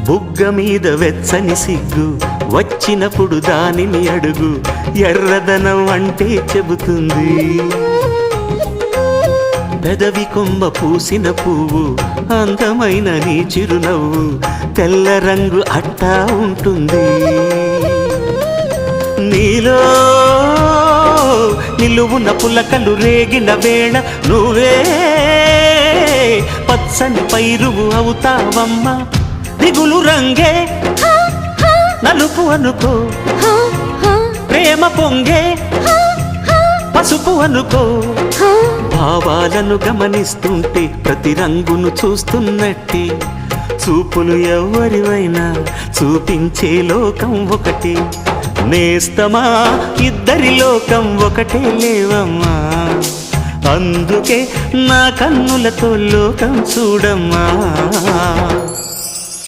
బుగ్గ మీద వెచ్చని సిగ్గు వచ్చినప్పుడు దానిని అడుగు, ఎర్రదనం అంటే చెబుతుంది. పెదవి కొమ్మ పూసిన పువ్వు అందమైన నీ చిరునవ్వు, తెల్ల రంగు అట్టా ఉంటుంది. నీలో నిలువున పులకలు రేగిన వేళ నువ్వే పచ్చని పైరువు అవుతావమ్మా. దిగులు రంగే నలుపు అనుకో, ప్రేమ పొంగే పసుపు అనుకో. భావాలను గమనిస్తుంటే ప్రతి రంగును చూస్తున్నట్టే, చూపులు ఎవరివైనా చూపించే లోకం ఒకటి. నేస్తమా ఇద్దరి లోకం ఒకటే లేవమ్మా, అందుకే నా కన్నులతో లోకం చూడమ్మా.